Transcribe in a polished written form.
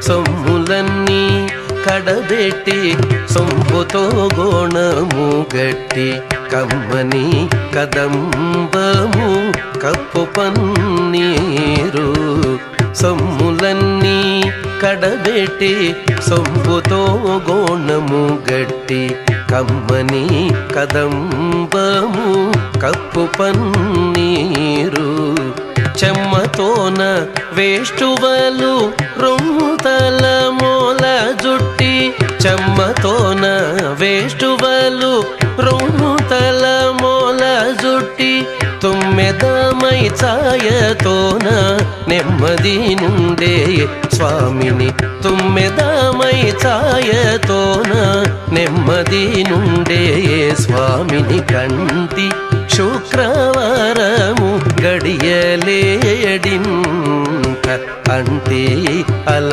సొమ్ములన్నీ కడబెట్టి సొంపుతో గోణము గట్టి కమ్మని కదంబము కప్పు పన్నీరు సొమ్ములన్నీ కడబెట్టి సొంపుతో గోణము గట్టి కమ్మని కదంబము కప్పు పన్నీరు చెమ్మతోన వేష్టువలు రొంతల మూల జుట్టి చెమ్మతోన వేష్టువలు రొంతల మూల జుట్టి తుమ్మెదమై ఛాయతోన నెమ్మది నుండే స్వామిని తుమ్మెదమై ఛాయతోన నెమ్మది నుండే స్వామిని కంటి శుక్రవారము గడియలేడింత అంటే అలం